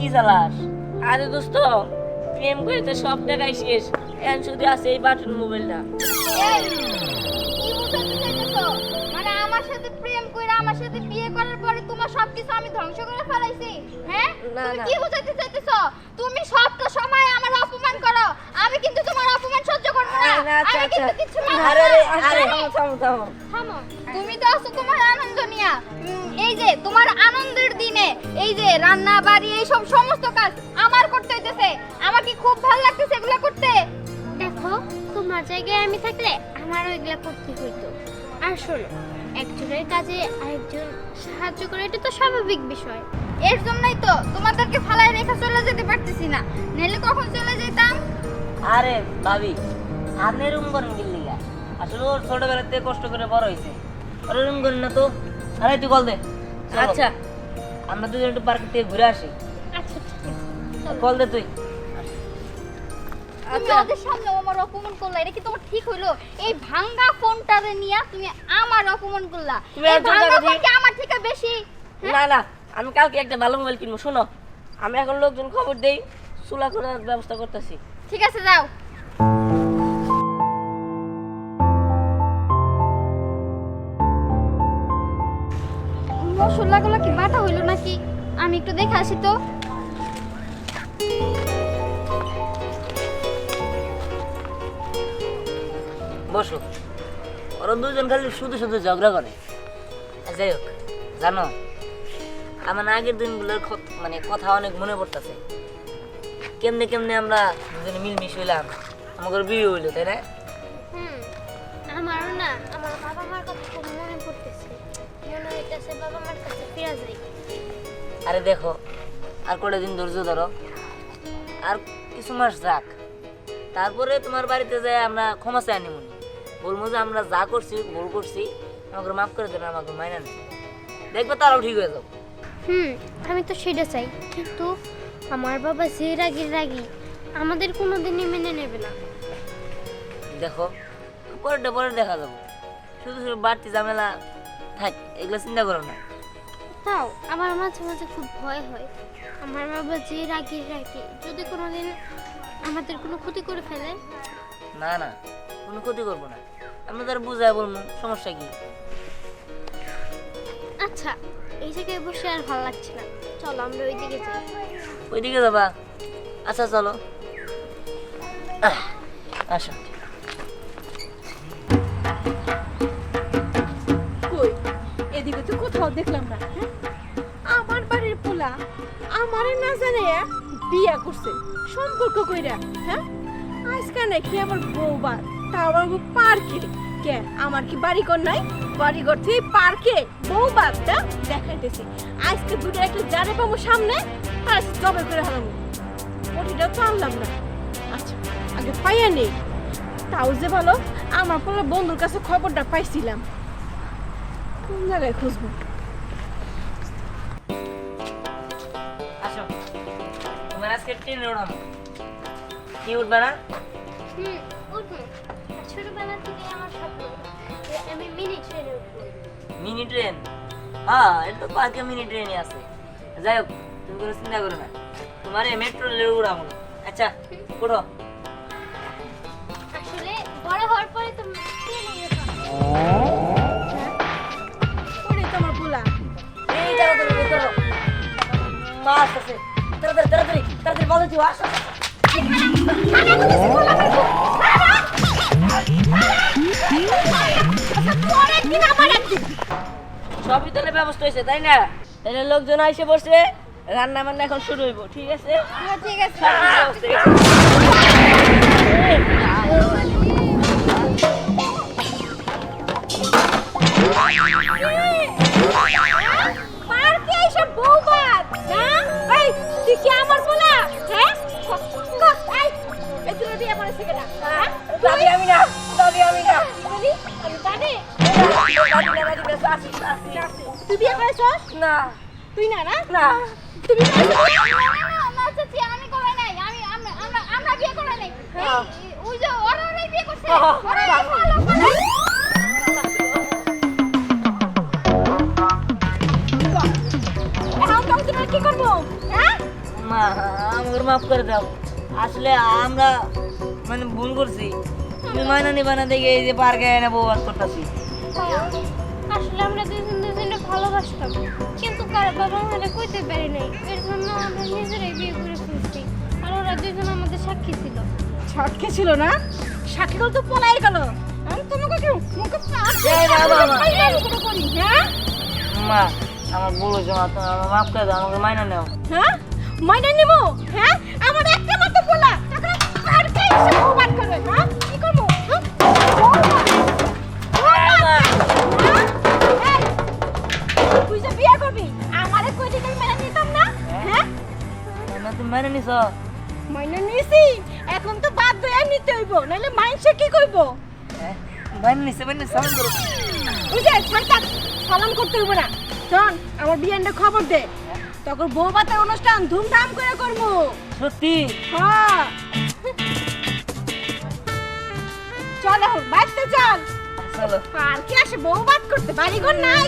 কি চালাস? আরে দোস্ত, প্রেম করে তো সব টাকাই শেষ। এখন শুধু আছে এই বাটন মোবাইলটা। এই, কি বুঝাতে চাইতেছো? মানে আমার সাথে প্রেম কইরা আমার সাথে বিয়ে করার পরে তোমার সবকিছু আমি ধ্বংস করে ফেলাইছি, হ্যাঁ? না, তুমি না। কি বুঝাতে চাইতেছো? তুমি সবটা সময় আমার অপমান করো, আমি কিন্তু তোমার অপমান সহ্য করব না। আমি কিন্তু কিছু মানব আরে না। আরে থামো থামো। থামো। তুমি তো আছো তোমার আনন্দ নিয়া। এই যে তোমার আনন্দের দিনে এই যে রান্না বাড়ি এই সব সমস্ত কাজ আমার করতে হইতেছে। আমার কি খুব ভালো লাগতেছে এগুলো করতে? দেখো, তোমার জায়গায় আমি থাকলে আমারও এগুলা করতে হইতো। আর শোনো, একজনের কাজে আরেকজন সাহায্য করে, এটা তো স্বাভাবিক বিষয়। এর জন্যই তো তোমাদেরকে ফালায় রেখে চলে যেতে পারতেছি না, নইলে কখন চলে যেতাম। আরে ভাবি, আপনি রুম করেন কি লিগা? আসলে ওর ছোটবেলাতে কষ্ট করে বড় হয়েছে, ওর রুম করেন না তো। আরে তুই কল দে। আচ্ছা, আমরা দুজন একটু পার্ক থেকে ঘুরে আসি। আচ্ছা, ঠিক আছে, চলো। কল দে তুই। তুমি ওদের সামনে আমার অপমান করলা, এটা কি তোমার ঠিক হইলো? এই ভাঙ্গা ফোনটারে নিয়া তুমি আমার অপমান করলা। তুমি এই এত ভাঙ্গা টাকা ফোন দিয়ে- কি আমার থেকে বেশি? না না, আমি কালকে একটা ভালো মোবাইল কিনবো। শোনো, আমি এখন লোকজন খবর দেই, চুলা করার ব্যবস্থা করতেছি। ঠিক আছে, যাও। মশলাগুলো কি বাটা হইলো নাকি? আমি একটু দেখে আসি তো। বসো। ওরা দুজন খালি শুধু শুধু ঝগড়া করে। আর যাই হোক, জানো, আমার আগের দিনগুলোর মানে কথা অনেক মনে পড়তেছে। কেমনে কেমনে আমরা দুজনে মিলমিশ হইলাম, আমাদের বিয়ে হইলো, তাই না? হুম, আমারও না আমার বাবা মার কথা খুব মনে পড়তেছে। মনে হইতেছে বাবা মার কাছে ফিরে যাই। আরে দেখো, আর কটা দিন ধৈর্য ধরো, আর কিছু মাস যাক, তারপরে তোমার বাড়িতে যাই আমরা ক্ষমা চাই আনি মনে বলবো যে আমরা যা করছি ভুল করছি, আমাকে মাফ করে দেবে, আমাকে মাইনা নেই, দেখবে তারাও ঠিক হয়ে যাবো। আমি তো সেটা চাই, কিন্তু আমার বাবা যে রাগি আমাদের কোনোদিনই মেনে নেবে না। দেখো, পরেরটা পরে দেখা যাবো, শুধু শুধু বাড়তি ঝামেলা থাক, এগুলো চিন্তা করো না। তাও আমার মাঝে মাঝে খুব ভয় হয়, আমার বাবা যে রাগি যদি কোনোদিন আমাদের কোনো ক্ষতি করে ফেলে। না না, কোনো ক্ষতি করবো না, আমরা তারা বুঝায় বলবো, সমস্যা কি? আচ্ছা, এই জায়গায় বসে আর ভালো লাগছে না, চলো আমরা ওইদিকে যাই। ওইদিকে যাবা? আচ্ছা চলো, আসো। কই এদিকে তো কোথাও দেখলাম না, হ্যাঁ? আমার বাড়ির পোলা আমারে না জানে বিয়া করছে সম্পর্ক কইরা, হ্যাঁ? আজকে নাকি আমার বউবার, তা আমার বউ পার্কে। কে আমার কি বাড়ি ঘর নাই? বাড়ি ঘর থেকে পার্কে বউ বাপটা দেখাইতেছে। আজকে দুটো একটা জারে পাবো সামনে, আজ জবে করে হারাবো। ওটিটা তো আনলাম না। আচ্ছা, আগে পাইয়া নেই, তাও যে ভালো আমার পোলা বন্ধুর কাছে খবরটা পাইছিলাম। কোন জায়গায় খুঁজবো? আসো, তোমার আজকে ট্রেনে উঠাবো, কি উঠবে না? উঠবো। আর ছোটবেলা থেকে আমার স্বপ্ন যে আমি মিনি ট্রেনে উঠবো। Mini train? হ্যাঁ, এটা তো পার্কে মিনি ট্রেনই আছে। যাই হোক, তুমি কোনো চিন্তা করো না, তোমার মেট্রো রেল উড়াবো। আচ্ছা উঠো। আসলে বড় হওয়ার পরে তো ট্রেনে উঠবো। ওরে তোমার পোলা এই তাড়াতাড়ি উঠো, মাছ আছে, তাড়াতাড়ি তাড়াতাড়ি তাড়াতাড়ি বলো তুই আসো। সবই তাহলে ব্যবস্থা হয়েছে, তাই না? তাহলে লোকজন এসে বসে, রান্না বান্না এখন শুরু হইব, ঠিক আছে? হ্যাঁ, ঠিক আছে। সব ব্যবস্থা হয়ে গেছে। পার্কে এসে বউ বাপ, হ্যাঁ? এই তুই কি আমার পোলা, হ্যাঁ? এই এগুলো দিয়ে আমার থেকে না, হ্যাঁ? দাবি আমি না, দাবি আমি না। বলি আমি জানি তুই বিয়ে করেছস? না তুই না না না, তুমি না, চাচি, আমি করে নাই। আমরা বিয়ে করে নাই। ওই যে ওরাই বিয়ে করছে। ওরাই ভালো করে। এখন তুমি কি করবো, হ্যাঁ? মা মা আমাকে মাফ করে দাও, আসলে আমরা মানে ভুল করছি, তুমি মাইনা নিবা না দেখে এই যে পার্কে এনে বউবাস করতেছি। আসলে আমরা দুজন দুজনে ভালোবাসতাম, কিন্তু কারো বাবা মারা কইতে পারি নাই, এর জন্য আমরা নিজেরাই বিয়ে করে ফেলছি। আর ওরা দুজন আমাদের সাক্ষী ছিল। ছটকে ছিল না, সাক্ষীগুলো তো পলাই গেল। আমি তোমাকে কি মুখে এই বাবা, মা। করি হ্যাঁ? মা আমার ভুল হয়েছে মা, তুমি আমাকে মাফ করে দাও, আমাকে মাইনা নেও। হ্যাঁ মাইনে নিব? হ্যাঁ আমার একটা মাত্র পোলা, তাকে আর কে এসে বউবাদ করবে? হ্যাঁ কি করবো? হ্যাঁ? বউবাদ? বউবাদ? হ্যাঁ? এই, তুই যে বিয়ে করবি আমারে কই দিকে মেনে নিতাম না? হ্যাঁ না তুমি মাইনা নিছো? মাইনে নিছি, এখন তো বাধ্য হয়ে নিতে হইব, নাহলে মাইনসে কি কইব? হ্যাঁ মাইনা নিছে, মাইনা সালাম করো। ওই যে শয়তান, সালাম করতে হইব না। শোন আমার বিয়েন্ডে খবর দে, তখন বউবাতের অনুষ্ঠান ধুমধাম করে করবো। সত্যি? হ্যাঁ চল এখন বাইতে চল। চলো। আর কি আসে বউবাত করতে, বাড়িঘর নাই।